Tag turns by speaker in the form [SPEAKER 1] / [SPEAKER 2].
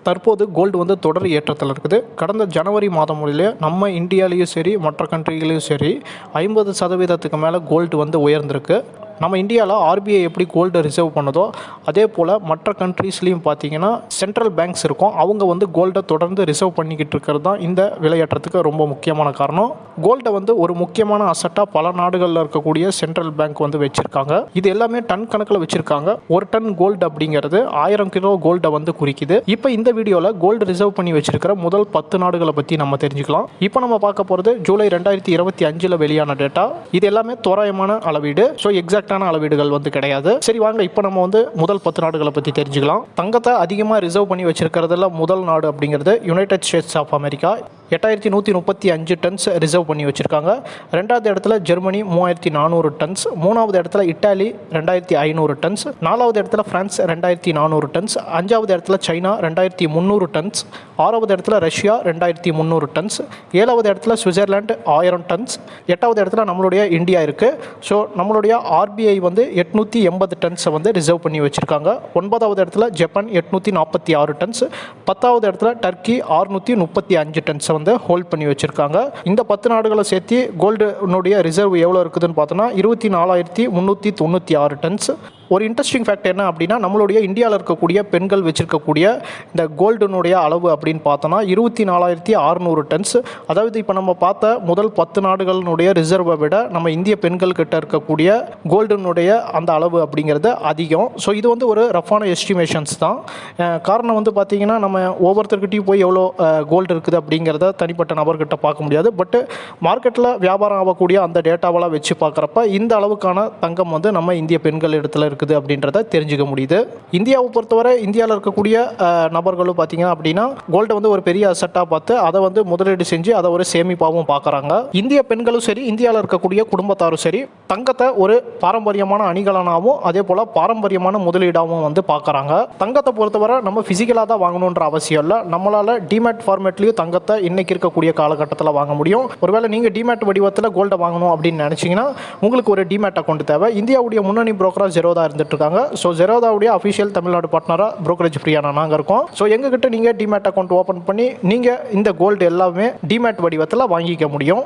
[SPEAKER 1] தற்போது கோல்டு வந்து தொடர் ஏற்றத்தில் இருக்குது. கடந்த ஜனவரி மாதம் முதலே நம்ம இந்தியாவிலையும் சரி மற்ற கண்ட்ரிகளையும் சரி 50% மேலே கோல்டு வந்து உயர்ந்திருக்கு. நம்ம இந்தியாவில் ஆர்பிஐ எப்படி கோல்டை ரிசர்வ் பண்ணுதோ அதே போல் மற்ற கண்ட்ரீஸ்லேயும் பார்த்தீங்கன்னா சென்ட்ரல் பேங்க்ஸ் இருக்கும். அவங்க வந்து கோல்டை தொடர்ந்து ரிசர்வ் பண்ணிக்கிட்டு இருக்கிறது தான் இந்த விலையேற்றத்துக்கு ரொம்ப முக்கியமான காரணம். கோல்டை வந்து ஒரு முக்கியமான அசட்டாக பல நாடுகளில் இருக்கக்கூடிய சென்ட்ரல் பேங்க் வந்து வச்சுருக்காங்க. இது எல்லாமே டன் கணக்கில் வச்சுருக்காங்க. ஒரு டன் கோல்டு அப்படிங்கிறது 1000 கிலோ கோல்டை வந்து குறிக்குது. இப்போ இந்த வீடியோவில் கோல்டு ரிசர்வ் பண்ணி வச்சிருக்கிற முதல் 10 நாடுகளை பற்றி நம்ம தெரிஞ்சுக்கலாம். இப்போ நம்ம பார்க்க போகிறது ஜூலை 2025 வெளியான டேட்டா. இது எல்லாமே தோராயமான அளவீடு. ஸோ எக்ஸாக்டான அளவீடுகள் வந்து கிடையாது. சரி வாங்க இப்போ நம்ம வந்து முதல் 10 நாடுகளை பற்றி தெரிஞ்சுக்கலாம். தங்கத்தை அதிகமாக ரிசர்வ் பண்ணி வச்சிருக்கிறதுல முதல் நாடு அப்படிங்கிறது United States of America. 8135 tons reserve பண்ணி வச்சுருக்காங்க. ரெண்டாவது இடத்துல ஜெர்மனி 3400 டன்ஸ். மூணாவது இடத்துல இட்டாலி 2500 டன்ஸ். நாலாவது இடத்துல பிரான்ஸ் 2400 டன்ஸ். அஞ்சாவது இடத்துல சைனா 2300 டன்ஸ். ஆறாவது இடத்துல ரஷ்யா 2300 டன்ஸ். ஏழாவது இடத்துல சுவிட்சர்லாந்து 1000 டன்ஸ். எட்டாவது இடத்துல நம்மளுடைய இந்தியா இருக்குது. ஸோ நம்மளுடைய ஆர்பிஐ வந்து 880 டன்ஸை வந்து ரிசர்வ் பண்ணி வச்சுருக்காங்க. ஒன்பதாவது இடத்துல ஜப்பான் 846 டன்ஸ். பத்தாவது இடத்துல டர்க்கி 635 டன்ஸ் வந்து ஹோல்ட் பண்ணி வச்சிருக்காங்க. இந்த 10 நாடுகளை சேர்த்து கோல்டுனுடைய ரிசர்வ் எவ்வளோ இருக்குதுன்னு பார்த்தோன்னா 24396 டன்ஸ். ஒரு இன்ட்ரெஸ்டிங் ஃபேக்ட் என்ன அப்படின்னா நம்மளுடைய இந்தியாவில் இருக்கக்கூடிய பெண்கள் வச்சிருக்கக்கூடிய இந்த கோல்டுனுடைய அளவு அப்படின்னு பார்த்தோன்னா 24600 டன்ஸ். அதாவது இப்போ நம்ம பார்த்த முதல் 10 நாடுகளினுடைய ரிசர்வை விட நம்ம இந்திய பெண்கள் கிட்ட இருக்கக்கூடிய கோல்டுனுடைய அந்த அளவு அப்படிங்கிறது அதிகம். ஸோ இது வந்து ஒரு ரஃபான எஸ்டிமேஷன்ஸ் தான். காரணம் வந்து பார்த்திங்கன்னா நம்ம ஒவ்வொருத்தர்கிட்டையும் போய் எவ்வளோ கோல்டு இருக்குது அப்படிங்கிறத தனிப்பட்ட நபர்கிட்ட பார்க்க முடியாது. பட் மார்க்கெட்டில் வியாபாரம் ஆகக்கூடிய அந்த டேட்டாவெல்லாம் வச்சு பார்க்குறப்ப இந்த அளவுக்கான தங்கம் வந்து நம்ம இந்திய பெண்கள் இடத்துல இருக்குது அப்படின்றத தெரிஞ்சுக்க முடியுது. இந்தியாவை பொறுத்தவரை இந்தியாவில் இருக்கக்கூடிய நபர்களும் பார்த்தீங்க அப்படின்னா கோல்டை வந்து ஒரு பெரிய அசட்டாக பார்த்து அதை வந்து முதலீடு செஞ்சு அதை ஒரு சேமிப்பாகவும் பார்க்குறாங்க. இந்திய பெண்களும் சரி இந்தியாவில் இருக்கக்கூடிய குடும்பத்தாரும் சரி தங்கத்தை ஒரு பாரம்பரியமான அணிகலனாகவும் அதே போல் பாரம்பரியமான முதலீடாகவும் வந்து பார்க்குறாங்க. தங்கத்தை பொறுத்தவரை நம்ம ஃபிசிக்கலாக தான் வாங்கணுன்ற அவசியம் இல்லை. நம்மளால் டிமேட் ஃபார்மேட்லேயும் தங்கத்தை இன்னைக்கு இருக்கக்கூடிய காலகட்டத்தில் வாங்க முடியும். ஒருவேளை நீங்கள் டிமேட் வடிவத்தில் கோல்டை வாங்கணும் அப்படின்னு நினச்சிங்கன்னா உங்களுக்கு ஒரு டிமேட் அக்கௌண்ட் தேவை. இந்தியாவுடைய முன்னணி புரோக்கராக ஜெரோதா இருந்துட்டு இருக்காங்க. ஸோ ஜெரோதாவுடைய அஃபிஷியல் தமிழ்நாடு பார்ட்னராக புரோக்கரேஜ் ஃப்ரீயான நாங்கள் இருக்கோம். ஸோ எங்ககிட்ட நீங்கள் டிமேட் அக்கௌண்ட் ஓப்பன் பண்ணி நீங்கள் இந்த கோல்டு எல்லாமே டிமேட் வடிவத்தில் வாங்கிக்க முடியும்.